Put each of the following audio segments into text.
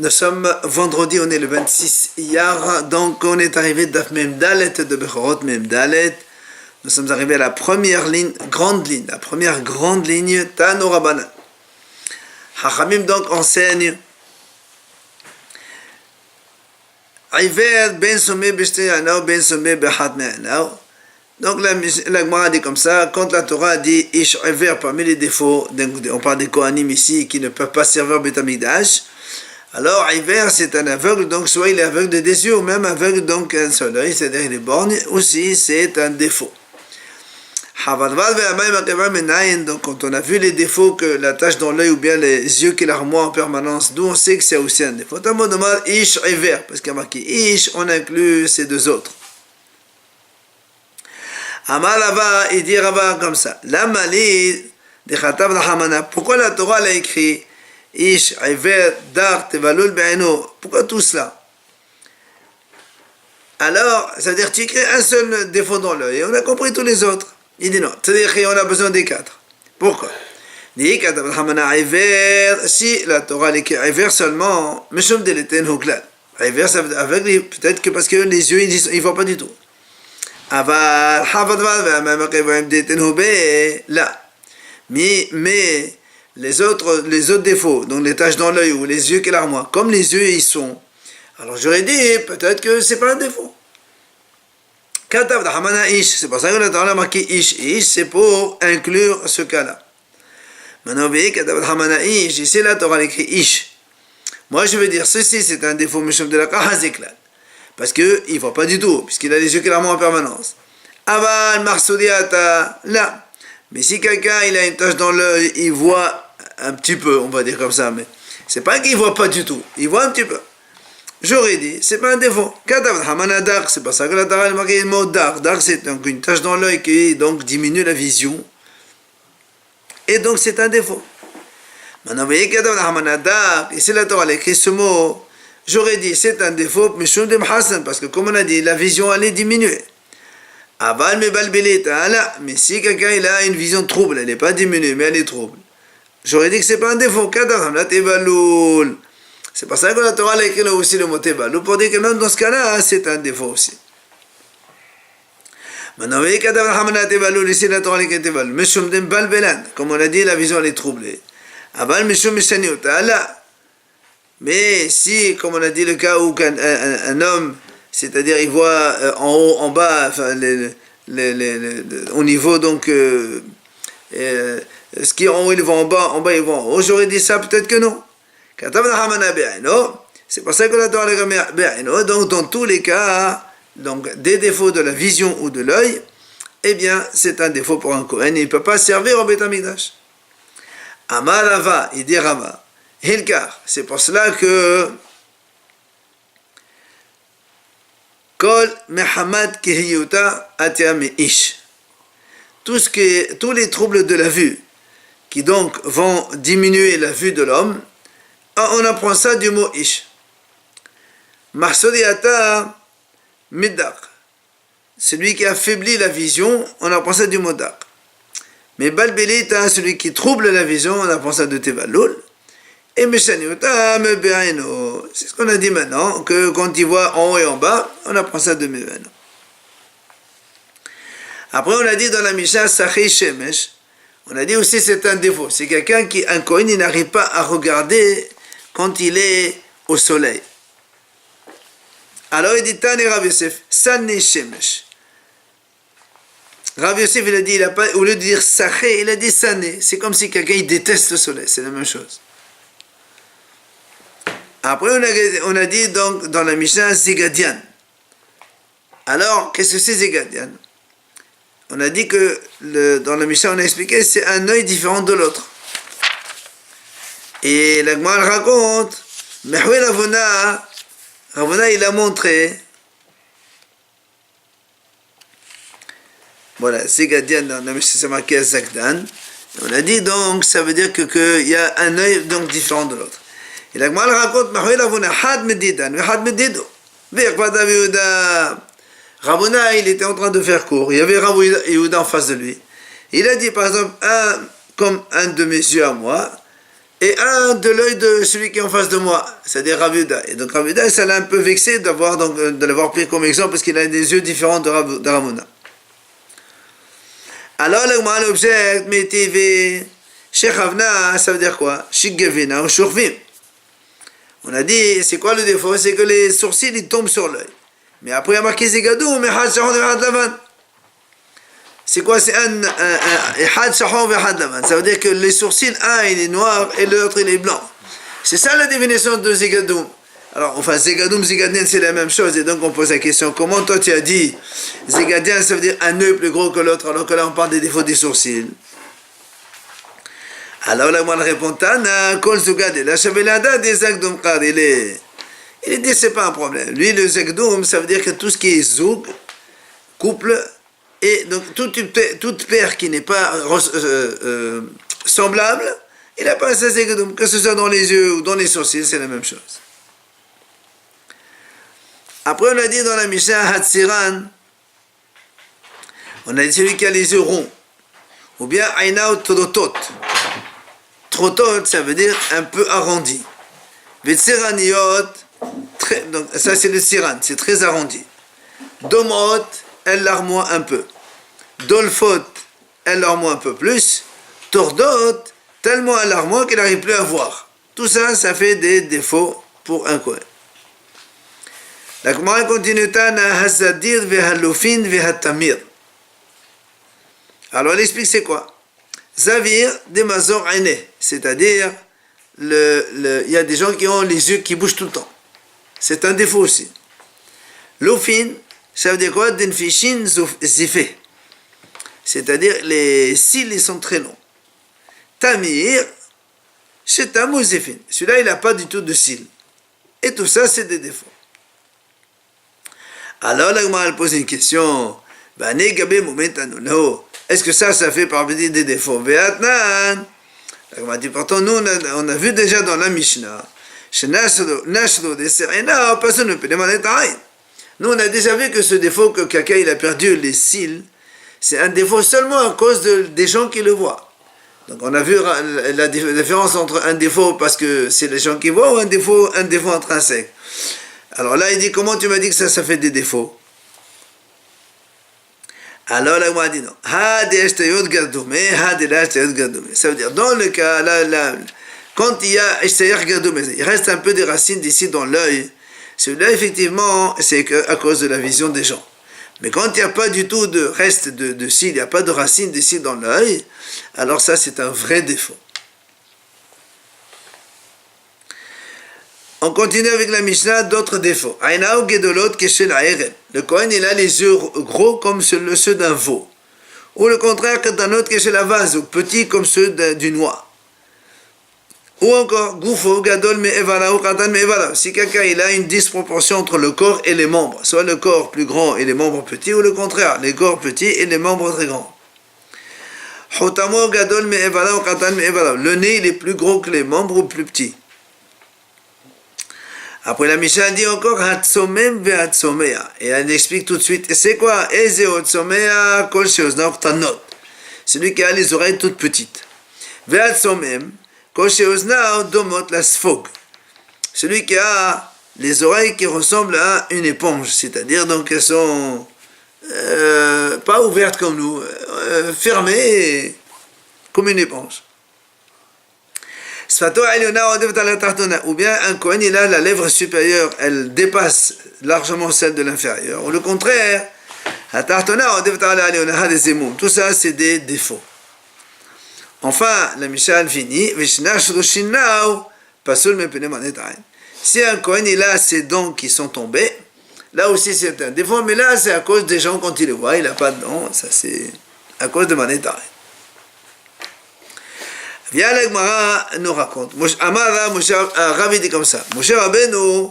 Nous sommes vendredi, on est le 26 Iyar, donc on est arrivé d'Af Mem Dalet de Bechorot Mem Dalet. Nous sommes arrivés à la première ligne, la première grande ligne, Tano Rabbanan. Hachamim donc enseigne Iver ben somé b'shte anao ben somé b'chat me'anao. Donc la Gemara dit comme ça, quand la Torah dit Ish Iver parmi les défauts, on parle des Kohanim ici qui ne peuvent pas servir Beth Amikdash. Alors, Iver, c'est un aveugle, donc soit il est aveugle des yeux, ou même aveugle donc un seul œil, c'est-à-dire il est borgne, aussi c'est un défaut. Donc quand on a vu les défauts, que la tache dans l'œil ou bien les yeux qui l'armoient en permanence, d'où on sait que c'est aussi un défaut. Un mot de mal, Ish Iver, parce qu'il y a marqué Ish, on inclut ces deux autres. Amalava, il dit Rava comme ça. La malid de Khatav Hamana. Pourquoi la Torah l'a écrit Ish, Iver, Dar, Tevalul, Be'eno. Pourquoi tout cela? Alors, ça veut dire tu écris un seul défaut dans l'œil et on a compris tous les autres. Il dit non, c'est-à-dire qu'on a besoin des quatre. Pourquoi? Si la Torah l'écrit Iver seulement, Meshum de l'Eten Huklal. Iver, ça veut dire aveugle, peut-être que parce que les yeux, ils ne voient pas du tout. Aval, là. Mais les autres défauts, donc les taches dans l'œil ou les yeux qui l'armoient, comme les yeux ils sont, alors j'aurais dit peut-être que c'est pas un défaut. Katav d'Hamana Ish, c'est pour ça que la Torah a marqué Ish. Ish, c'est pour inclure ce cas-là. Maintenant, vous voyez, Katav d'Hamana Ish, ici la Torah écrit Ish. Moi je veux dire, ceci c'est un défaut, Meshum de la Kahazeklan. Parce qu'il ne voit pas du tout, puisqu'il a les yeux qui l'armoient en permanence. Aval, Marsoudiata, là. Mais si quelqu'un il a une tache dans l'œil, il voit un petit peu, on va dire comme ça, mais c'est pas qu'il voit pas du tout, il voit un petit peu. J'aurais dit, c'est pas un défaut. C'est pas ça que la Torah a marqué le mot dar. Dar, c'est donc une tache dans l'œil qui donc diminue la vision. Et donc c'est un défaut. Maintenant, vous voyez, ici la Torah a écrit ce mot, j'aurais dit, c'est un défaut, mais parce que comme on a dit, la vision allait diminuer. Aval me balbelita, là. Mais si quelqu'un il a une vision trouble, elle n'est pas diminuée, mais elle est trouble. J'aurais dit que c'est pas un défaut. C'est pour ça que la Torah a écrit là aussi le mot tebalul, pour dire que même dans ce cas-là, c'est un défaut aussi. Maintenant, vous voyez ici la Torah a écrit tebalul. Meshum dem balbelan, comme on a dit, la vision elle est troublée. Aval meshum meshaniota, là. Mais si, comme on a dit, le cas où un homme, c'est-à-dire il voit en haut, en bas, enfin, au niveau donc, ce qui est en haut il voit en bas il voit en haut. J'aurais dit ça, peut-être que non. C'est pour ça que la Torah a dit, donc dans tous les cas, donc, des défauts de la vision ou de l'œil, eh bien c'est un défaut pour un Kohen, il ne peut pas servir au Beth Amikdash. Amar Rava, il dit Rava, Hilkar, c'est pour cela que Kol Mehamad Kihiyuta Atiam Ish. Tous les troubles de la vue qui donc vont diminuer la vue de l'homme, on apprend ça du mot Ish. Marsodiata Middak. Celui qui affaiblit la vision, on apprend ça du mot Dak. Mais Balbelita, celui qui trouble la vision, on apprend ça de Tevalul. Et Meshaniuta Mebe'eno. C'est ce qu'on a dit maintenant, que quand il voit en haut et en bas, on apprend ça de Mebe'eno. Après, on a dit dans la Mishnah, Sachi Shemesh, on a dit aussi c'est un défaut. C'est quelqu'un qui, un Kohen, il n'arrive pas à regarder quand il est au soleil. Alors il dit, Tane Rav Yosef, Sane Shemesh. Rav Yosef, il a dit, au lieu de dire Saché, il a dit Sane. C'est comme si quelqu'un, il déteste le soleil. C'est la même chose. Après, on a dit donc dans la Mishnah Zégadian. Alors, qu'est-ce que c'est Zégadian? On a dit que dans la Mishnah, on a expliqué c'est un œil différent de l'autre. Et la Gemara raconte, Mehoué Ravona, il a montré. Voilà, Zégadian, dans la Mishnah, c'est marqué à Zakdan. On a dit donc, ça veut dire qu'il y a un œil donc différent de l'autre. Et la Gemara raconte, Ravona, il était en train de faire court. Il y avait Rav Yehuda en face de lui. Il a dit, par exemple, comme un de mes yeux à moi, et un de l'œil de celui qui est en face de moi, c'est-à-dire Rav Yehuda. Et donc Rav Yehuda, ça l'a un peu vexé de l'avoir pris comme exemple parce qu'il a des yeux différents de Rav Huna. Alors la Gemara l'objecte, mais TV, Sheikh Havna, ça veut dire quoi? Shigevina ou Shurvim. On a dit, c'est quoi le défaut? C'est que les sourcils ils tombent sur l'œil. Mais après il y a marqué Zegadou, mais Had Shahon et Had Lavan. C'est quoi? C'est un Had Shahon et Had Lavan. Ça veut dire que les sourcils, un il est noir et l'autre il est blanc. C'est ça la définition de Zegadoum. Alors, enfin, Zegadoum, Zegadien, c'est la même chose. Et donc, on pose la question, comment toi tu as dit Zegadien, ça veut dire un œil plus gros que l'autre, alors que là, on parle des défauts des sourcils. Alors, là, moi, je réponds, Tana, Kol Zugade, la Shavelada des Zagdoum Qad, il dit, c'est pas un problème. Lui, le Zagdoum, ça veut dire que tout ce qui est Zoug, couple, et donc toute paire qui n'est pas semblable, il n'a pas un Zagdoum, que ce soit dans les yeux ou dans les sourcils, c'est la même chose. Après, on a dit dans la Mishnah, Hatsiran, on a dit celui qui a les yeux ronds, ou bien Ainaut Trotot. Trotot, ça veut dire un peu arrondi. Vetsiraniot, donc ça c'est le Siran, c'est très arrondi. Domot, elle larmoie un peu. Dolfot, elle larmoie un peu plus. Tordot, tellement elle larmoie qu'elle n'arrive plus à voir. Tout ça, ça fait des défauts pour un Kohen. La Gemara continue, Tana hasadir vehalufin vehatamir. Alors elle explique c'est quoi? Zavir de mazor aine, c'est-à-dire il y a des gens qui ont les yeux qui bougent tout le temps. C'est un défaut aussi. Lufin, ça veut dire quoi? Denfishin zifé, c'est-à-dire les cils ils sont très longs. Tamir, c'est un mouzifin. Celui-là il n'a pas du tout de cils. Et tout ça c'est des défauts. Alors la Gemara pose une question. Est-ce que ça fait partie des défauts? La Gemara dit pourtant nous on a vu déjà dans la Mishnah. Nous on a déjà vu que ce défaut que quelqu'un il a perdu les cils, c'est un défaut seulement à cause des gens qui le voient. Donc on a vu la différence entre un défaut parce que c'est les gens qui voient ou un défaut intrinsèque. Alors là, il dit, comment tu m'as dit que ça fait des défauts? Alors là, il m'a dit non. Ça veut dire, dans le cas, là, quand il y a il reste un peu des racines d'ici dans l'œil. Celui-là, effectivement, c'est à cause de la vision des gens. Mais quand il n'y a pas du tout de reste de cils, il n'y a pas de racines d'ici dans l'œil, alors ça, c'est un vrai défaut. On continue avec la Mishnah, d'autres défauts. Le Kohen, il a les yeux gros comme ceux d'un veau. Ou le contraire, la vase, ou petits comme ceux du noix. Ou encore, Goufo, Gadol, Me'evala, ou Katan, Me'evala. Si quelqu'un il a une disproportion entre le corps et les membres, soit le corps plus grand et les membres petits, ou le contraire, les corps petits et les membres très grands. Hotamo, Gadol, Me'evala, ou Katan, Me'evala. Le nez, il est plus gros que les membres ou plus petits. Après la Mishnah dit encore Hatsomem ve Hatsomea. Et elle explique tout de suite. Et c'est quoi? Eze Hatsomea kol sheoznav tanot. Celui qui a les oreilles toutes petites. Ve Hatsomem kol sheoznav domot la sfog. Celui qui a les oreilles qui ressemblent à une éponge. C'est-à-dire donc elles sont pas ouvertes comme nous, fermées comme une éponge. Ou bien un Kohen, il a la lèvre supérieure, elle dépasse largement celle de l'inférieur. Ou le contraire, tout ça c'est des défauts. Enfin, la Mishnah finit, si un Kohen il a ses dents qui sont tombées, là aussi c'est un défaut, mais là c'est à cause des gens quand il le voit, il n'a pas de dents, ça c'est à cause de Manétaï. Viens la Gemara nous raconte. Ravi dit comme ça. Moshe Rabbeinu,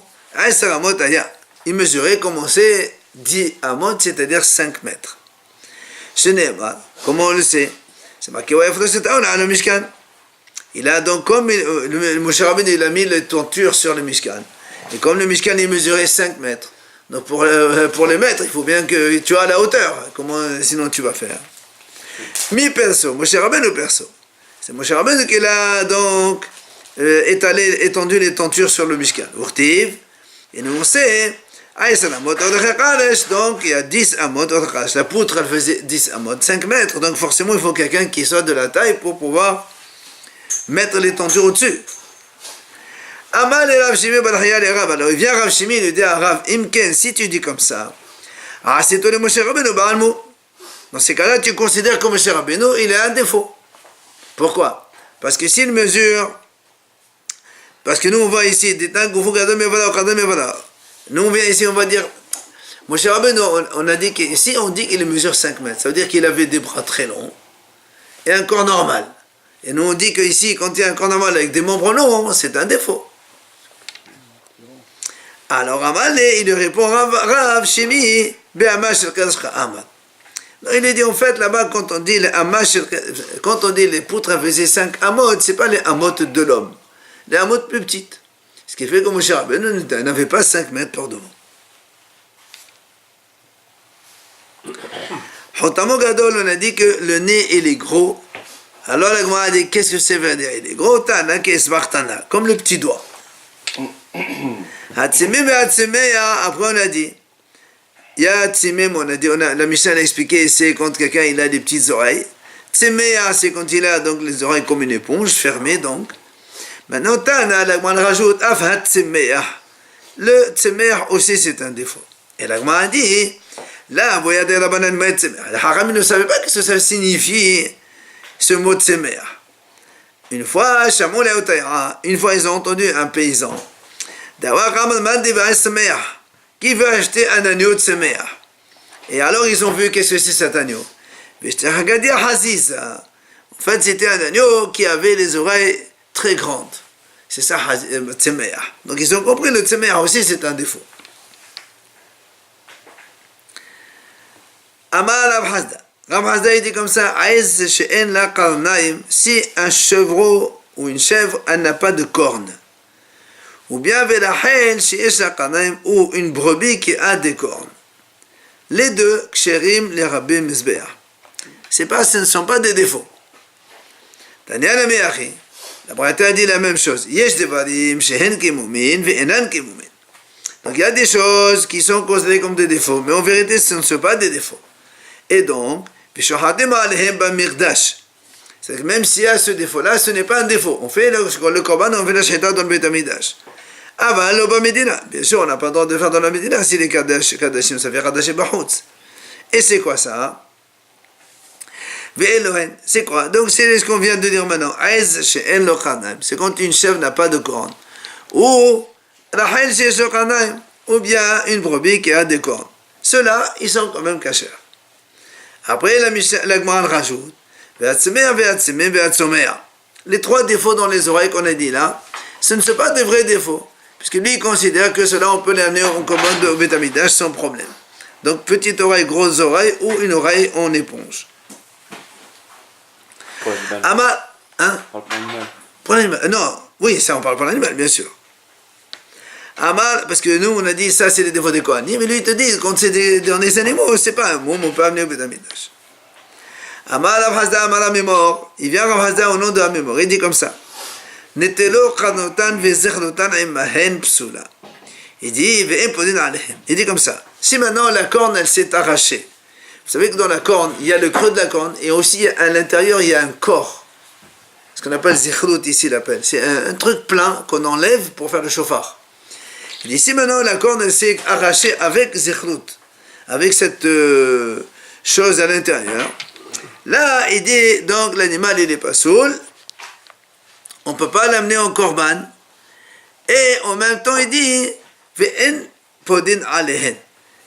il mesurait, commençait 10 amot, c'est-à-dire 5 mètres. Comment on le sait? C'est marqué, le Mishkan. Il a donc, comme Moshe Rabbeinu, il a mis les tentures sur le Mishkan. Et comme le Mishkan, il mesurait 5 mètres. Donc pour les mètres, il faut bien que tu aies la hauteur. Comment, sinon tu vas faire? Mi perso, Moshe Rabbeinu perso. C'est Moshe Rabbeinu qui l'a donc étendu les tentures sur le Mishkan. Urtiv, et nous on sait, donc il y a 10 amot, la poutre elle faisait 10 amot, 5 mètres, donc forcément il faut quelqu'un qui soit de la taille pour pouvoir mettre les tentures au-dessus. Amal et Rav Shimi Balachia les Rav, alors il vient Rav Shimi, il lui dit à Rav, Imken, si tu dis comme ça, c'est toi le Moshe Rabbeinu Baalmu. Dans ces cas-là, tu considères que Moshe Rabbeinu, il a un défaut. Pourquoi? Parce que s'il mesure, parce que nous on voit ici, nous on vient ici, on va dire, Moshe Rabbeinu, on a dit que, si on dit qu'il mesure 5 mètres, ça veut dire qu'il avait des bras très longs et un corps normal. Et nous on dit qu'ici, quand il y a un corps normal avec des membres longs, c'est un défaut. Alors Amalé, il lui répond, Rav Shimi, Be'amash el-Kadashka Amad. Il lui dit, en fait, là-bas, quand on dit les poutres faisaient 5 amot, c'est pas les amot de l'homme. Les amot plus petites. Ce qui fait que Moshe Rabbeinu n'avait pas 5 mètres par devant. Hotamo Gadol, on a dit que le nez, il est gros. Alors la Gemara a dit, qu'est-ce que c'est veut dire? Il est gros, Tana, Kesvartana, comme le petit doigt. Hatzimim et Hatzimeya, après on a dit, il y a Hatzimim, on a dit, la Mishnah a expliqué, c'est quand quelqu'un il a des petites oreilles. Tzimeya, c'est quand il a donc les oreilles comme une éponge, fermées donc. Maintenant, Tana, la Gemara rajoute, Af Hatzimeya. Le Tzimeya aussi c'est un défaut. Et la Gemara a dit, là, vous voyez, la banane Moed Tzimeya. Les Haramim ne savaient pas ce que ça signifie, ce mot Tzimeya. Une fois, Shamon et Otaïra, une fois ils ont entendu un paysan. Qui veut acheter un agneau de Semeah? Et alors ils ont vu qu'est-ce que c'est cet agneau. En fait c'était un agneau qui avait les oreilles très grandes. C'est ça Semeah. Donc ils ont compris le Semeah aussi c'est un défaut. Amal Rav Hasda. Rav Hasda il dit comme ça, si un chevreau ou une chèvre elle n'a pas de cornes. Ou bien ou une brebis qui a des cornes. Les deux, ksherim les rabbim mizbeah. Ce ne sont pas des défauts. Tanya la meachi. La Braïta a dit la même chose. Yesh devarim shehen kemumin ve'enan kemumin. Donc il y a des choses qui sont considérées comme des défauts, mais en vérité ce ne sont pas des défauts. Et donc, pishohatem alehem b'mirdash. C'est que même s'il y a ce défaut-là, ce n'est pas un défaut. On fait le korban, on fait la shechita dans le Beit Hamikdash. Aval l'oba Medina. Bien sûr, on n'a pas le droit de le faire dans la Medina si les Kadashim, ça fait Kadashim Bahutz. Et c'est quoi ça? Ve'elohen, c'est quoi? Donc c'est ce qu'on vient de dire maintenant. Aiz she'en lo chanaim. C'est quand une chèvre n'a pas de cornes. Ou Rachel she'en lo chanaim. Ou bien une brebis qui a des cornes. Ceux-là, ils sont quand même cachés. Après, la Gemara rajoute. Les 3 défauts dans les oreilles qu'on a dit là, ce ne sont pas des vrais défauts. Puisque lui, il considère que cela, on peut les amener en commande au Beit Hamikdash sans problème. Donc, petite oreille, grosse oreille, ou une oreille en éponge. Pour l'animal. Ama, hein? Pour l'animal. Pour l'animal. Non, oui, ça, on parle pour l'animal, bien sûr. Amal, parce que nous, on a dit, ça, c'est les défauts des Kohanim, mais lui, il te dit, quand c'est dans les animaux, c'est pas un mot, on peut amener au Beit Hamikdash. Amal Rav Hasda, Amal Amimor, il vient Rav Hasda au nom de Amimor, il dit comme ça. Netelo Khanotan Vezechnotan Imahen Psula. Il dit, il dit comme ça. Si maintenant la corne, elle s'est arrachée. Vous savez que dans la corne, il y a le creux de la corne, et aussi à l'intérieur, il y a un corps. Ce qu'on appelle Zechlout ici, l'appelle. C'est un truc plein qu'on enlève pour faire le chauffard. Il dit, si maintenant la corne, elle s'est arrachée avec Zechlout, avec cette chose à l'intérieur, là, il dit, donc l'animal, il n'est pas saoul, on ne peut pas l'amener en korban, et en même temps, il dit, ve'en podin alehen.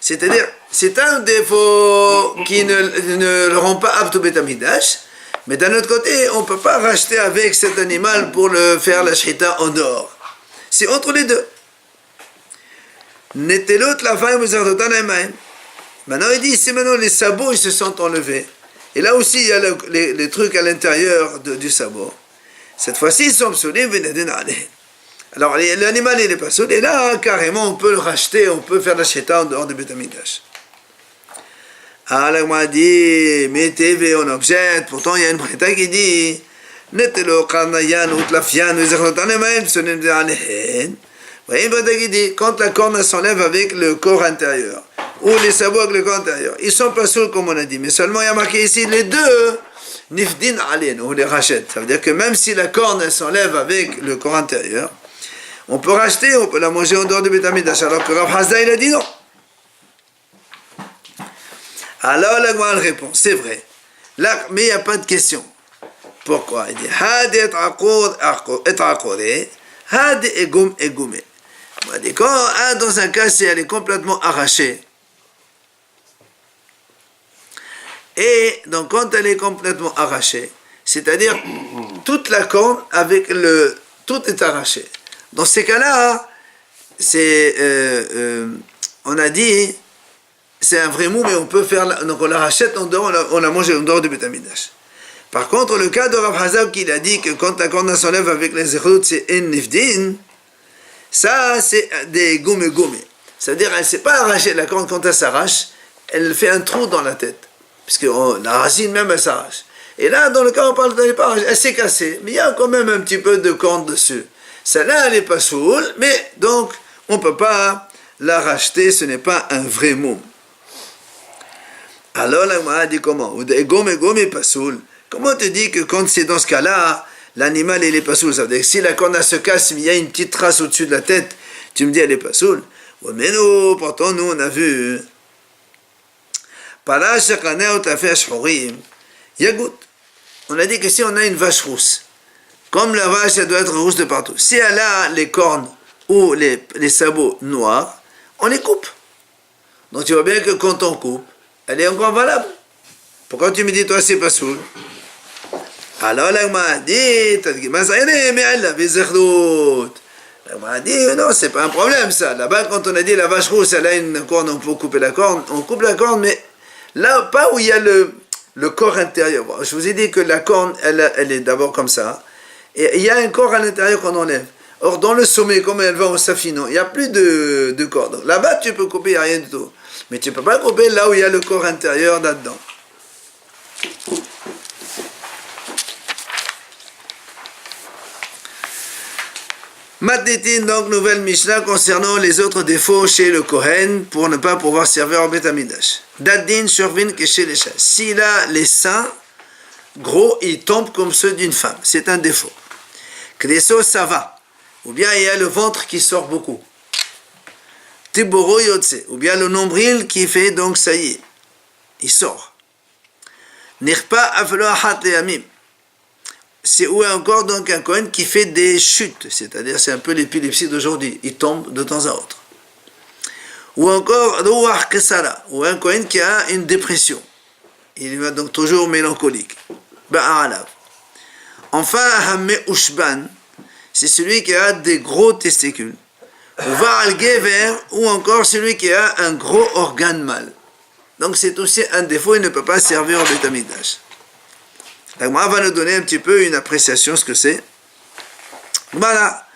C'est-à-dire, c'est un défaut qui ne le rend pas apte au Beit Hamikdash, mais d'un autre côté, on ne peut pas racheter avec cet animal pour le faire la shechita en dehors. C'est entre les deux. Netelot la faim muzardotan emaim. Maintenant, il dit, si maintenant les sabots ils se sont enlevés, et là aussi il y a les trucs à l'intérieur du sabot, cette fois-ci ils sont psoulim venedin aleh. Alors l'animal il n'est pas saoul, et là carrément on peut le racheter, on peut faire la shechita en dehors du Beit Hamikdash. Alors on m'a dit, mais TV on objecte, pourtant il y a une braïta qui dit, נטלו קרניין וטלפיין וזכרותן למהם פסולים עליהן. Quand la corne s'enlève avec le corps intérieur, ou les sabots avec le corps intérieur, ils sont pas seuls comme on a dit, mais seulement il y a marqué ici les deux, nifdin alin, ou les rachète. Ça veut dire que même si la corne s'enlève avec le corps intérieur, on peut racheter, on peut la manger en dehors de Beth Amikdash, alors que Rav Hazda il a dit non. Alors la Gemara répond, c'est vrai, là, mais il n'y a pas de question. Pourquoi? Il dit, had et akore, had egum egume. Quand dans un cas, si elle est complètement arrachée, et donc quand elle est complètement arrachée, c'est-à-dire toute la corne avec tout est arraché. Dans ces cas-là, c'est, on a dit, c'est un vrai mou, mais on peut faire, donc on la rachète en dehors, on la mange en dehors du Beth Amikdash. Par contre, le cas de Rav Hazab qui a dit que quand la corne s'enlève avec les zéroutes, c'est en nifdin, ça c'est des goumé. C'est-à-dire, elle ne s'est pas arrachée, la corne quand elle s'arrache, elle fait un trou dans la tête. Puisque la racine même, elle s'arrache. Et là, dans le cas, on parle d'elle pas, elle s'est cassée, mais il y a quand même un petit peu de corne dessus. Celle-là, elle n'est pas soule, mais donc, on ne peut pas la racheter, ce n'est pas un vrai moum. Alors, la Gemara dit comment? Goumé pas soule. Comment te dis que quand c'est dans ce cas-là, l'animal il est pas soul? Ça veut dire que si la corne se casse, il y a une petite trace au-dessus de la tête, tu me dis elle est pas soul. Ouais, mais nous, pourtant nous on a vu. On a dit que si on a une vache rousse, comme la vache elle doit être rousse de partout, si elle a les cornes ou les sabots noirs, on les coupe. Donc tu vois bien que quand on coupe, elle est encore valable. Pourquoi tu me dis toi c'est pas soul? Alors la Gemara dit, la Gemara dit, non, c'est pas un problème ça. Là-bas, quand on a dit la vache rousse, elle a une corne, on peut couper la corne, on coupe la corne, mais là, pas où il y a le corps intérieur. Bon, je vous ai dit que la corne, elle est d'abord comme ça, et il y a un corps à l'intérieur qu'on enlève. Or, dans le sommet, comme elle va au safinon, il n'y a plus de corps. Donc, là-bas, tu peux couper, il n'y a rien du tout. Mais tu ne peux pas couper là où il y a le corps intérieur là-dedans. Matnitin, donc nouvelle Mishnah concernant les autres défauts chez le Kohen pour ne pas pouvoir servir au Beth Amikdash. Daddin survin que chez les chats. S'il a les seins gros, ils tombent comme ceux d'une femme. C'est un défaut. Kreso, ça va. Ou bien il y a le ventre qui sort beaucoup. Tiboro yotse. Ou bien le nombril qui fait donc ça y est. Il sort. Nirpa avelo ahat leamim. C'est où encore donc un Kohen qui fait des chutes, c'est-à-dire c'est un peu l'épilepsie d'aujourd'hui, il tombe de temps à autre. Ou encore Ruach Kesara, ou un Kohen qui a une dépression, il va donc toujours mélancolique. Ba'alav. Enfin, Hamme Ushban, c'est celui qui a des gros testicules. Ou Va'al Gever, ou encore celui qui a un gros organe mâle. Donc c'est aussi un défaut, il ne peut pas servir au Beth Amikdash. La Gemara va nous donner un petit peu une appréciation ce que c'est. Voilà.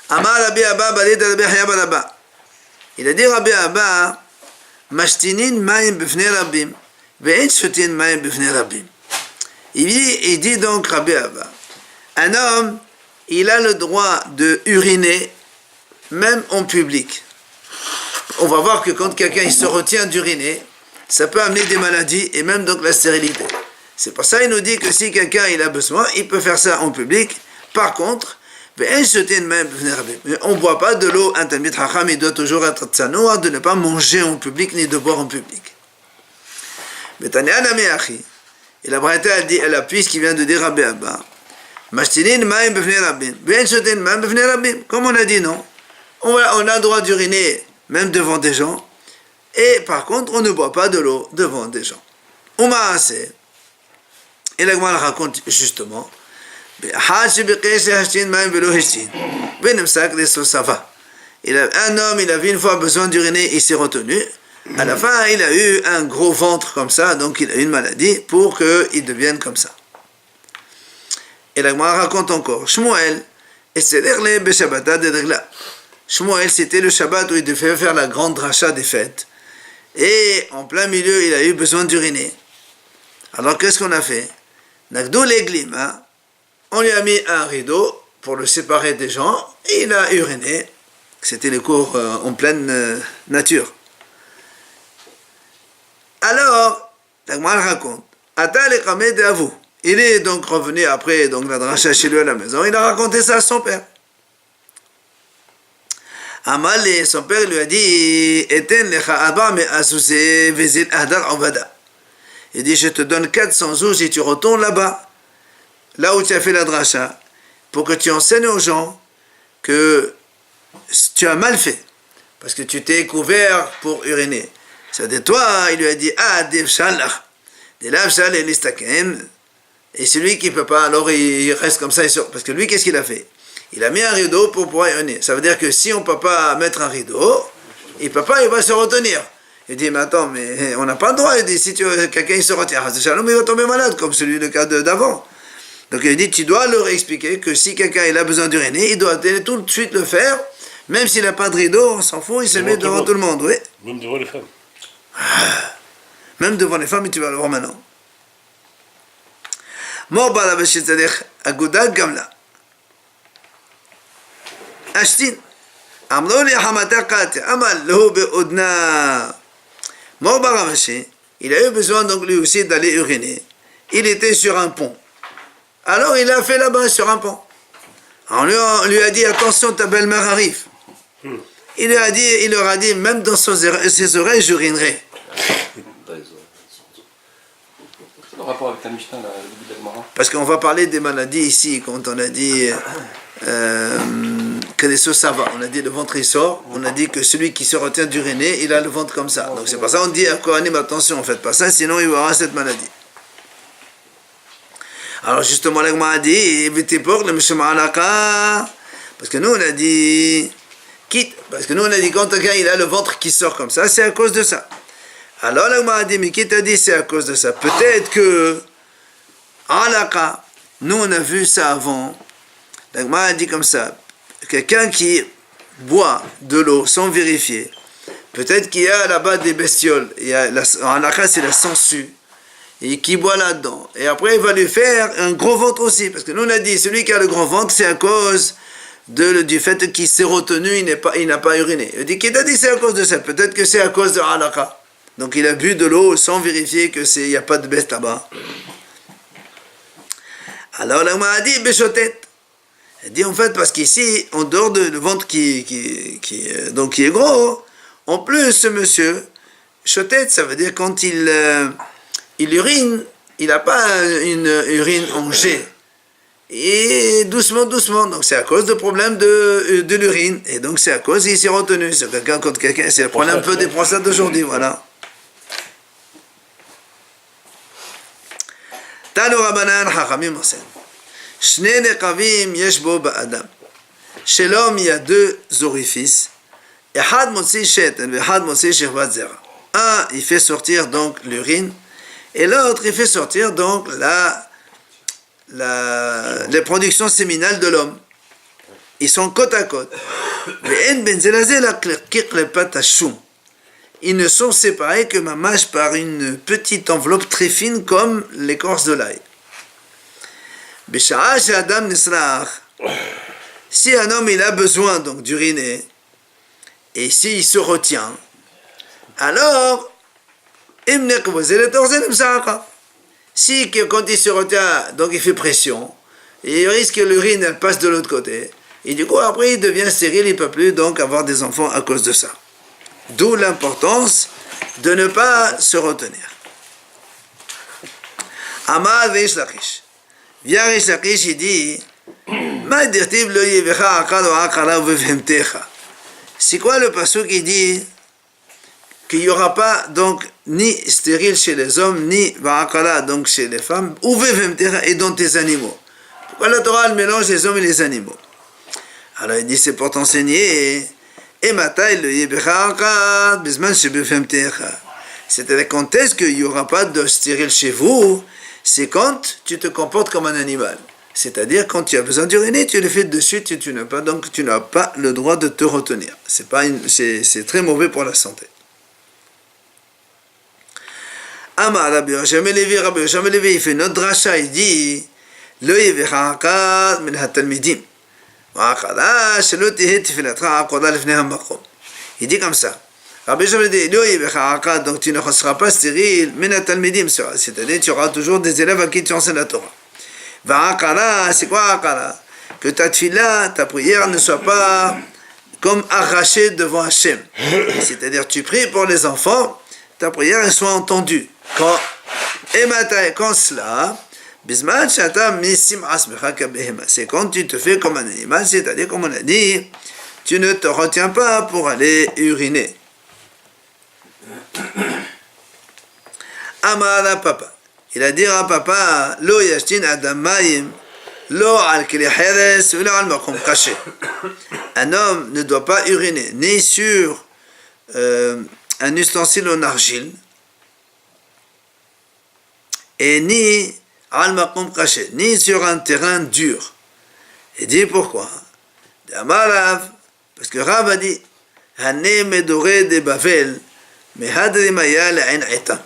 Amar Rabbi Abba balid Rabbi Yahya bar Abba. Il a dit Rabbi Abba, mashtinin mayim b'fnei rabbim, ve'en shotin mayim b'fnei rabbim. Il dit donc Rabbi Abba, un homme, il a le droit de uriner même en public. On va voir que quand quelqu'un il se retient d'uriner, ça peut amener des maladies et même donc la stérilité. C'est pour ça qu'il nous dit que si quelqu'un il a besoin, il peut faire ça en public. Par contre, on ne boit pas de l'eau. Un Talmid Chacham, il doit toujours être tzanoua de ne pas manger en public ni de boire en public. Et la Braïta a dit, elle appuie ce qu'il vient de dire Rabbi Abba. Comme on a dit non, on a le droit d'uriner même devant des gens. Et par contre, on ne boit pas de l'eau devant des gens. Et la Gemara raconte justement, un homme, il avait une fois besoin d'uriner, il s'est retenu. À la fin, il a eu un gros ventre comme ça, donc il a eu une maladie pour qu'il devienne comme ça. Et la Gemara raconte encore, Shmuel, Shmuel, c'était le Shabbat où il devait faire la grande dracha des fêtes. Et en plein milieu, il a eu besoin d'uriner. Alors qu'est-ce qu'on a fait? on lui a mis un rideau pour le séparer des gens, et il a uriné. C'était les cours en pleine nature. Alors, la Gemara raconte, il est donc revenu après donc la dracha chez lui à la maison, il a raconté ça à son père. Amalé, son père lui a dit, il dit, je te donne 400 jours si tu retournes là-bas, là où tu as fait la dracha, pour que tu enseignes aux gens que tu as mal fait, parce que tu t'es couvert pour uriner. C'est-à-dire, toi, il lui a dit, et celui qui ne peut pas, alors il reste comme ça, il sort. Parce que lui, qu'est-ce qu'il a fait? Il a mis un rideau pour pouvoir uriner. Ça veut dire que si on ne peut pas mettre un rideau, il ne peut pas, il va se retenir. Il dit, mais attends, mais on n'a pas le droit. Il dit, si quelqu'un il se retient, il va tomber malade, comme celui le cas d'avant. Donc il dit, tu dois leur expliquer que si quelqu'un il a besoin d'uriner, il doit tout de suite le faire, même s'il n'a pas de rideau, on s'en fout, il se met devant tout le monde. Oui. Même devant les femmes. Même devant les femmes, tu vas le voir maintenant. Mort bala b'shitzadech agudat gamla. Ashtin. Amlo li hamata qati. Amal lahu be'odna. Mort bala b'shi. Il a eu besoin donc lui aussi d'aller uriner. Il était sur un pont. Alors il a fait là-bas sur un pont. On lui a dit, attention, ta belle-mère arrive. Il leur a dit, même dans ses oreilles, j'urinerai. C'est le rapport avec la Mishnah, le début de la Gemara. Parce qu'on va parler des maladies ici, quand on a dit que les os ça va. On a dit le ventre il sort, on a dit que celui qui se retient d'uriner, il a le ventre comme ça. Donc c'est pour ça qu'on dit à Kohanim, attention, faites pas ça, sinon il va avoir cette maladie. Alors justement, la Gemara a dit, parce que nous on a dit, quitte, parce que nous on a dit quand quelqu'un il a le ventre qui sort comme ça, c'est à cause de ça. Alors la Gemara a dit, mais qui t'a dit c'est à cause de ça? Peut-être que, alaka, nous on a vu ça avant, la Gemara a dit comme ça, quelqu'un qui boit de l'eau sans vérifier, peut-être qu'il y a là-bas des bestioles, alaka c'est la sangsue, et qui boit là-dedans. Et après, il va lui faire un gros ventre aussi. Parce que nous, on a dit, celui qui a le gros ventre, c'est à cause du fait qu'il s'est retenu, il n'a pas uriné. Il dit, qui t'a dit c'est à cause de ça? Peut-être que c'est à cause de halakha. Donc, il a bu de l'eau sans vérifier qu'il n'y a pas de bête là-bas. Alors, là, on m'a dit, béchotet. Il dit, en fait, parce qu'ici, en dehors de le ventre qui est gros, en plus, ce monsieur, chotet, ça veut dire quand il urine, il n'a pas une urine en jet. Et doucement, donc c'est à cause de problème de l'urine. Et donc c'est à cause, il s'est retenu. C'est le problème un peu des prostates d'aujourd'hui, voilà. Tano Rabanan Hachamim Hasen. Shne nekavim yesh bo ba'adam. Chez l'homme, il y a deux orifices. Echad motzi sheten, vechad motzi shechvat zera. Un, il fait sortir donc l'urine. Et l'autre, il fait sortir donc les productions séminales de l'homme. Ils sont côte à côte. Ils ne sont séparés que mamash par une petite enveloppe très fine comme l'écorce de l'ail. Si un homme il a besoin donc d'uriner, et s'il se retient, alors si quand il se retient, donc il fait pression, et il risque que l'urine elle passe de l'autre côté, et du coup après il devient stérile, il ne peut plus donc avoir des enfants à cause de ça. D'où l'importance de ne pas se retenir. Amar Reish Lakish. Vient Reish Lakish, il dit, c'est quoi le pasuk qui dit qu'il n'y aura pas donc ni stérile chez les hommes, ni ba'akala donc chez les femmes, ou vevemtecha et dans tes animaux. Pourquoi la Torah elle mélange les hommes et les animaux? Alors il dit c'est pour t'enseigner. Et matai le yebecha bisman shebevemtecha. C'est-à-dire quand est-ce qu'il n'y aura pas de stérile chez vous? C'est quand tu te comportes comme un animal. C'est-à-dire quand tu as besoin d'uriner, tu le fais de suite et tu n'as pas le droit de te retenir. C'est très mauvais pour la santé. Amar Rabbi Yoshua ben Levi, il fait notre dracha, il dit לא יביא עקד מן התלמידים. ועקדה שלא תהיה תפילתך עקודה לפני המקום. Il dit comme ça. Rabbi Shimon dit, donc tu ne seras pas stérile, c'est-à-dire tu auras toujours des élèves à qui tu enseignes la Torah. Va'akara, c'est quoi akara? Que ta tefila, ta prière ne soit pas comme arrachée devant Hachem. C'est-à-dire tu pries pour les enfants, ta prière soit entendue. Quand cela, c'est quand tu te fais comme un animal, c'est-à-dire comme on a dit, tu ne te retiens pas pour aller uriner. Amara papa. Il a dit à papa, Lo yashtin adam mayim, lo al kli heres, lo al makom caché. Un homme ne doit pas uriner ni sur un ustensile en argile et ni al makom caché, ni sur un terrain dur. Il dit pourquoi? Amarav, parce que Rav a dit, Hané medoré de Bavel, mais Hadrimaya la'in etam.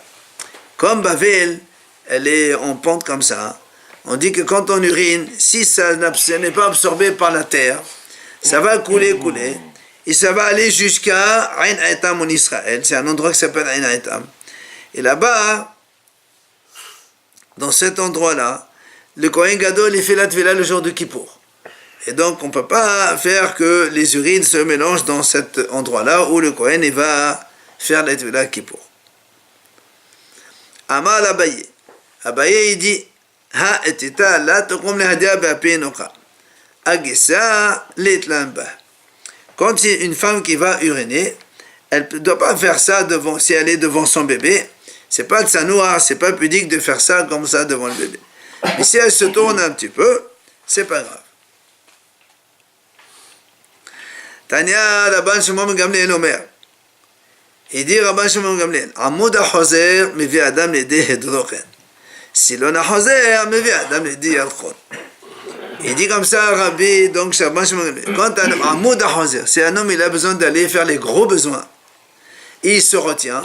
Comme Bavel, elle est en pente comme ça, on dit que quand on urine, si ça n'est pas absorbé par la terre, ça va couler, et ça va aller jusqu'à Ain Etam en Israël, c'est un endroit qui s'appelle Ain Etam. Et là-bas, dans cet endroit-là, le Kohen Gadol, il fait la Tvila le jour de Kippour. Et donc, on ne peut pas faire que les urines se mélangent dans cet endroit-là où le Kohen il va faire la Tvila Kippour. Amar Abaye. Abaye, il dit, Ha etita la tokum lehadia ba'pinoka. Agissa litlanba. Quand c'est une femme qui va uriner, elle ne doit pas faire ça devant, si elle est devant son bébé. C'est pas de sa noire, c'est pas pudique de faire ça comme ça devant le bébé. Mais si elle se tourne un petit peu, c'est pas grave. Tanya Rabban Shimon Gamliel Omer. Il dit Rabban Shimon Gamliel, Amoud HaChozer mevi Adam l'idée Hedrochen. Silon HaChozer mevi Adam l'idée Yalchon. Il dit comme ça, Rabbi, donc Rabban Shimon Gamliel. Quand un Amoud HaChozer, c'est un homme, il a besoin d'aller faire les gros besoins. Il se retient.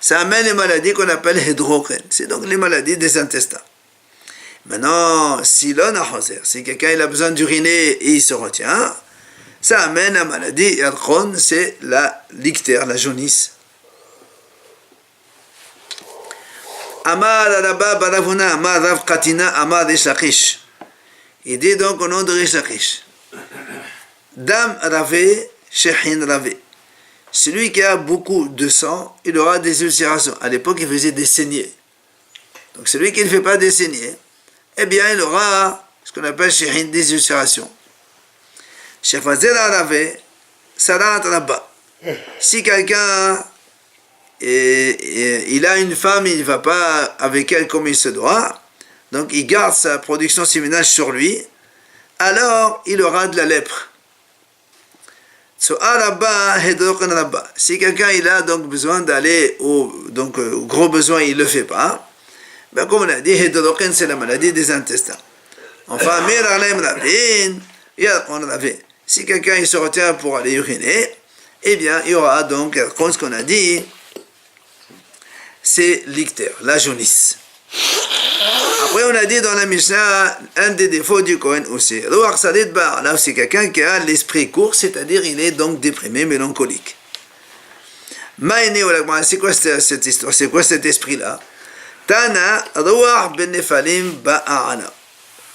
Ça amène les maladies qu'on appelle Hedrochen. C'est donc les maladies des intestins. Maintenant, Silon HaChozer, si quelqu'un il a besoin d'uriner et il se retient, ça amène la maladie. Yalchon, c'est la lictère, la jaunisse. Amar Rabba Baravuna, Amar Rav Katina, Amar Rish Lakish. Il dit donc au nom de Rish Lakish, Dam Ravé, Shehin Ravé. Celui qui a beaucoup de sang, il aura des ulcérations. À l'époque, il faisait des saignées. Donc celui qui ne fait pas des saignées, eh bien, il aura ce qu'on appelle Shehin, des ulcérations. Si quelqu'un il a une femme, il ne va pas avec elle comme il se doit, donc il garde sa production séminale sur lui, alors il aura de la lèpre. Si quelqu'un il a donc besoin d'aller au gros besoin, il ne le fait pas, ben comme on a dit, c'est la maladie des intestins. Enfin, si quelqu'un il se retient pour aller uriner, eh bien il y aura donc, comme ce qu'on a dit, c'est l'ictère, la jaunisse. Après on a dit dans la Mishnah, un des défauts du Kohen aussi, là c'est quelqu'un qui a l'esprit court, c'est-à-dire il est donc déprimé, mélancolique. C'est quoi cette histoire, c'est quoi cet esprit-là? Tana ruach ben nefalim ba'ana.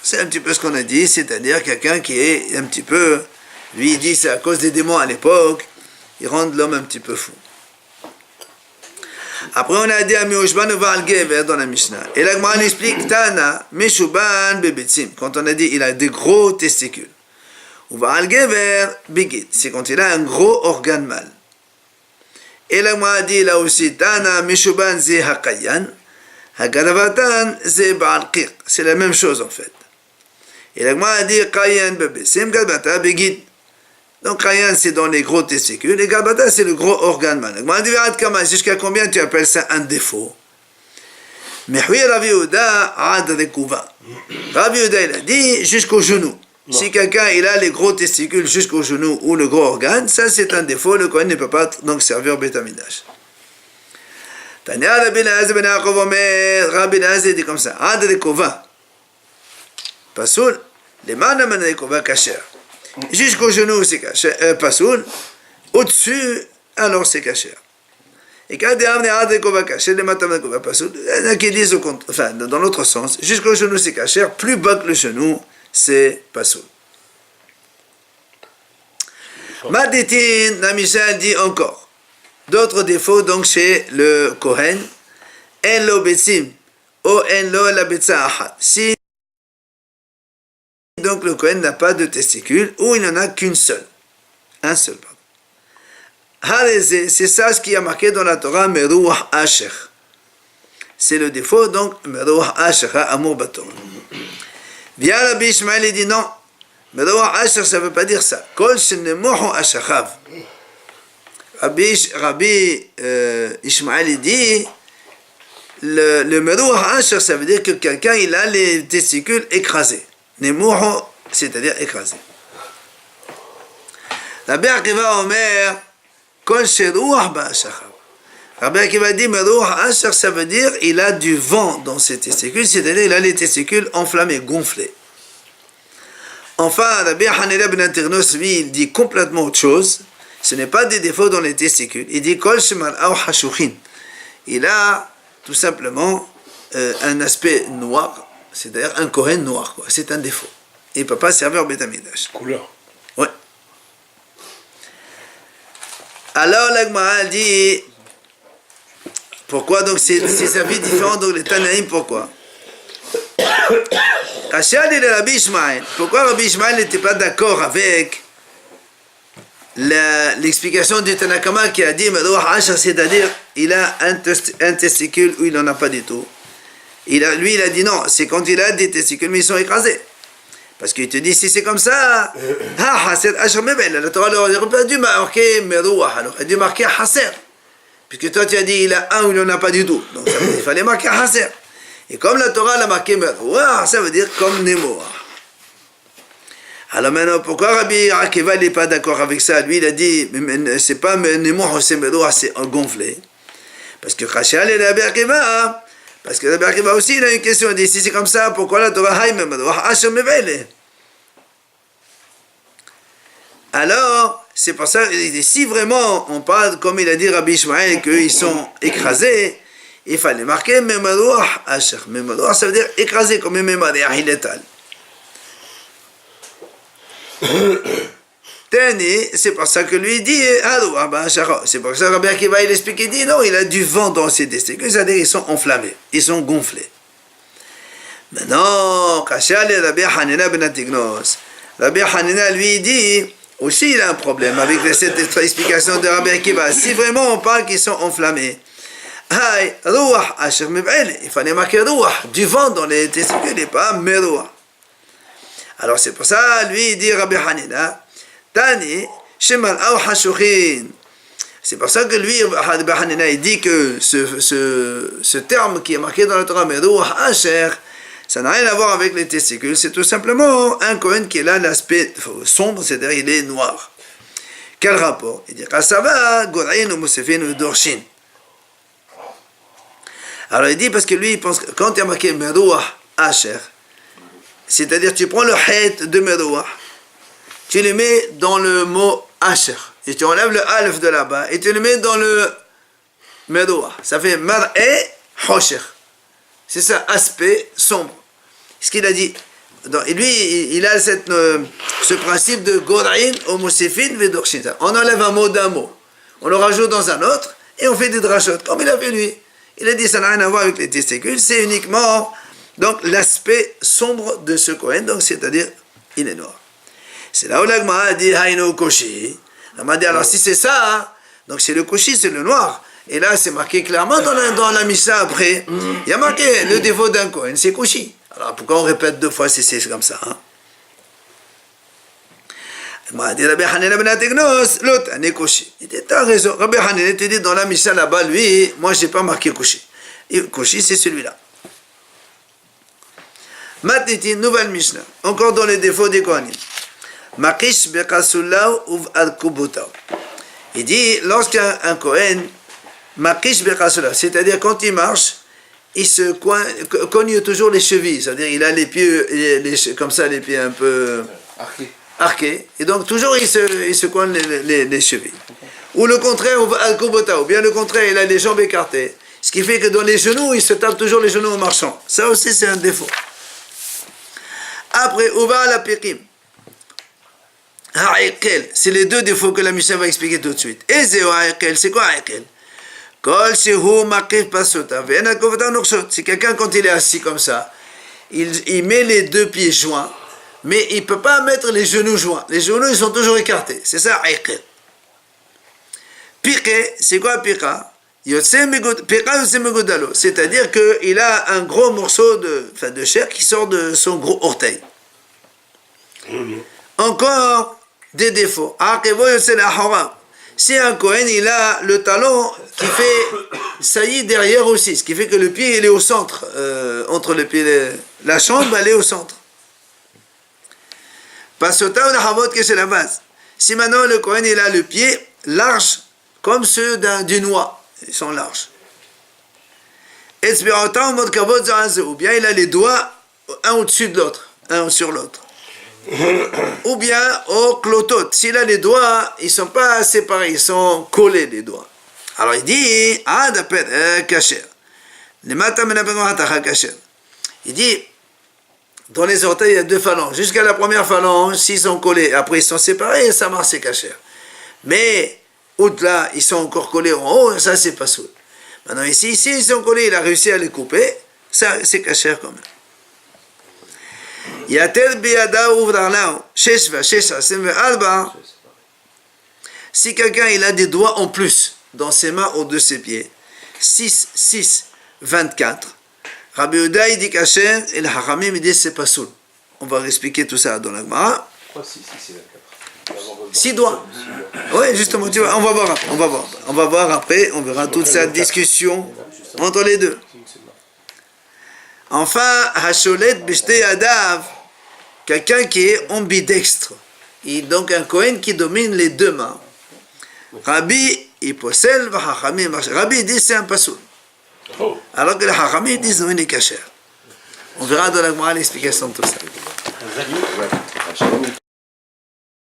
C'est un petit peu ce qu'on a dit, c'est-à-dire quelqu'un qui est un petit peu, lui il dit c'est à cause des démons à l'époque, ils rendent l'homme un petit peu fou. Après on a dit à Mishouban Uval Gever dans la Mishnah. Et la Gemara explique Tana, Mishouban Bebetzim, quand on a dit il a des gros testicules. Uval Gever Bigit, c'est quand il a un gros organe mâle. Et la Gemara dit là aussi Tana, Mishouban Ze Hakayan, Hagadavatan Ze Baalkir. C'est la même chose en fait. Et la Gemara dit Kayan Bebetzim Gadbata Bigit. Donc Kayan c'est dans les gros testicules, et Gabata c'est le gros organe mâle. La Gemara dit jusqu'à combien tu appelles ça un défaut? Mais oui, Rav Yehuda ad rekuva. Rav Yehuda il a dit jusqu'au genou. Bon. Si quelqu'un il a les gros testicules jusqu'au genou ou le gros organe, ça c'est un défaut, le Kohen ne peut pas donc servir Beit Hamikdash. Tanya Rabbi Eliezer ben Yaakov Omer, Rabbi Eliezer dit comme ça, ad rekuva. Pasoul, les manamanaïkova kasher. Jusqu'au genou, c'est kasher. Pasoul, au-dessus, alors c'est kasher. Et quand il y en a qui disent au contraire, enfin, dans l'autre sens, jusqu'au genou c'est kasher, plus bas que le genou, c'est pasoul. Maditin, la Mishnah dit encore d'autres défauts donc chez le Kohen. En lo betzim, o en lo la betza achat. Si donc le Kohen n'a pas de testicules, ou il n'en a qu'une seule, un seul, pardon. C'est ça ce qui a marqué dans la Torah, Meruach Asher. C'est le défaut, donc, Meruach Asher, amour bator. Vient Rabbi Ishmael et dit non, Meruach Asher, ça ne veut pas dire ça. Kol shenemohu ashachav. Rabbi Ishmael dit, le Meruach Asher, ça veut dire que quelqu'un, il a les testicules écrasés. Nemohu, c'est-à-dire écrasés. Rabbi Akiva Omer, Kol sheruach ba'ashachav. Rabbi Akiva dit, mais ruach asher, ça veut dire il a du vent dans ses testicules, c'est-à-dire il a les testicules enflammés, gonflés. Enfin, Rabbi Hanina ben Anternos, lui, il dit complètement autre chose. Ce n'est pas des défauts dans les testicules. Il dit Kol shemar'av hashuchin. Il a tout simplement un aspect noir, c'est-à-dire un Kohen noir, quoi. C'est un défaut. Il ne peut pas servir au Beth Amikdash. Couleur. Ouais. Alors la Gemara dit pourquoi donc c'est sa vie différente donc les Tanaïm pourquoi Rabbi Ishmael, pourquoi Rabbi Ishmael n'était pas d'accord avec l'explication du Tanakama qui a dit c'est-à-dire il a un testicule ou il n'en a pas du tout. Lui il a dit non, c'est quand il a des testicules mais ils sont écrasés. Parce qu'il te dit, si c'est comme ça, la Torah n'aurait pas dû marquer Meruach, elle aurait dû marquer Haser. Puisque toi tu as dit, il a un ou il n'en a pas du tout. Donc ça veut dire, il fallait marquer Haser. Et comme la Torah l'a marqué Meruach, ça veut dire comme Nemoach. Alors maintenant, pourquoi Rabbi Akiva n'est pas d'accord avec ça? Lui, il a dit, c'est pas Nemoach, c'est Meruach, c'est gonflé. Parce que Khashal et Rabbi Akiva, parce que Rabbi Akiva aussi, il a une question, il dit, si c'est comme ça, pourquoi la Torah haïm Asher mevele? Alors, c'est pour ça, il dit, si vraiment on parle, comme il a dit Rabbi Ishmael, qu'ils sont écrasés, il fallait marquer Memeruach Asher. Memeruach, ça veut dire écrasé, comme Memeruach, il est c'est pour ça que lui dit, c'est pour ça que Rabbi Akiva il explique, il dit non, il a du vent dans ses testicules, c'est-à-dire ils sont enflammés, ils sont gonflés. Maintenant, Kashal et Rabbi Hanina ben Antignos, Rabbi Hanina lui dit, aussi il a un problème avec cette explication de Rabbi Akiva, si vraiment on parle qu'ils sont enflammés, il fallait marquer Ruach, du vent dans les testicules et pas Meruach. Alors c'est pour ça, lui il dit Rabbi Hanina, Tani, Shemal Au Hashuchin. C'est pour ça que lui, Rabbi Hanina, il dit que ce terme qui est marqué dans la Torah, Meruach Asher, ça n'a rien à voir avec les testicules, c'est tout simplement un Kohen qui est là, l'aspect sombre, c'est-à-dire il est noir. Quel rapport? Il dit Kasava, Gorain ou Mosefin ou Dorshin. Alors il dit parce que lui, il pense que quand il y a marqué Meruach Asher, c'est-à-dire tu prends le het de Meruach, tu le mets dans le mot Asher, et tu enlèves le alef de là-bas, et tu le mets dans le Meruach. Ça fait Mar'e Hosher. C'est ça, aspect sombre. Ce qu'il a dit. Et lui, il a ce principe de Gorain, Homosifin, Vedorshin. On enlève un mot d'un mot, on le rajoute dans un autre, et on fait des drachot, comme il a fait lui. Il a dit ça n'a rien à voir avec les testicules, c'est uniquement donc l'aspect sombre de ce Kohen, donc c'est-à-dire il est noir. C'est là où l'Agma a dit Haïno Koshi. On m'a dit alors si c'est ça, donc c'est le Koshi, c'est le noir. Et là c'est marqué clairement dans la Mishnah après. Il y a marqué le défaut d'un Kohen, c'est Koshi. Alors pourquoi on répète deux fois si c'est comme ça Il m'a dit Rabbi Hanina ben Antignos, l'autre, un Koshi. Il dit t'as raison. Rabbi Hanina te dit dans la Mishnah là-bas, lui, moi j'ai pas marqué Koshi. Koshi c'est celui-là. Maintenant, nouvelle Mishnah. Encore dans les défauts des Kohanim. Makish bekasulau uv al-kubutaw. Il dit, lorsqu'un Kohen, Makish bekasulau, c'est-à-dire quand il marche, il se cogne toujours les chevilles, c'est-à-dire il a les pieds comme ça, les pieds un peu arqués, et donc toujours il se cogne les chevilles. Ou le contraire, ou bien le contraire, il a les jambes écartées, ce qui fait que dans les genoux, il se tape toujours les genoux en marchant. Ça aussi, c'est un défaut. Après, Uba la Pikim. C'est les deux défauts que la Mishnah va expliquer tout de suite. Et c'est quoi Ha'ekel? C'est quelqu'un, quand il est assis comme ça, il met les deux pieds joints, mais il ne peut pas mettre les genoux joints. Les genoux, ils sont toujours écartés. C'est ça, Ha'ekel. Piqué, c'est quoi Piqa? C'est-à-dire qu'il a un gros morceau de chair qui sort de son gros orteil. Encore des défauts. Si un Kohen, il a le talon qui fait saillie derrière aussi, ce qui fait que le pied, il est au centre, entre le pied, la chambre, elle est au centre. Pasota ou nahavot, que c'est la base. Si maintenant le Kohen, il a le pied large, comme ceux d'une noix, ils sont larges. Ou bien il a les doigts un au-dessus de l'autre, un sur l'autre. Ou bien au clotot, s'il a les doigts, ils ne sont pas séparés, ils sont collés les doigts. Alors il dit, kasher. Il dit, dans les orteils, il y a deux phalanges. Jusqu'à la première phalange, s'ils sont collés, après ils sont séparés, ça marche, c'est kasher. Mais au-delà, ils sont encore collés en haut, ça c'est pas soul. Maintenant ici, ils sont collés, il a réussi à les couper, ça c'est kasher quand même. Si quelqu'un il a des doigts en plus dans ses mains ou de ses pieds, 6, 24, Rabbi Yehuda il dit kasher et le Hachamim il dit c'est pas soul. On va expliquer tout ça dans la Gemara. 6 doigts. Oui, justement, tu vois, on va voir après, on verra toute cette discussion entre les deux. Enfin, Hasholet Bishte Adav, quelqu'un qui est ambidextre, donc un Kohen qui domine les deux mains. Rabbi, il possède, Rabbi dit c'est un pasoul. Alors que les Hachamim disent non, il est kasher. On verra dans la Gemara l'explication de tout ça.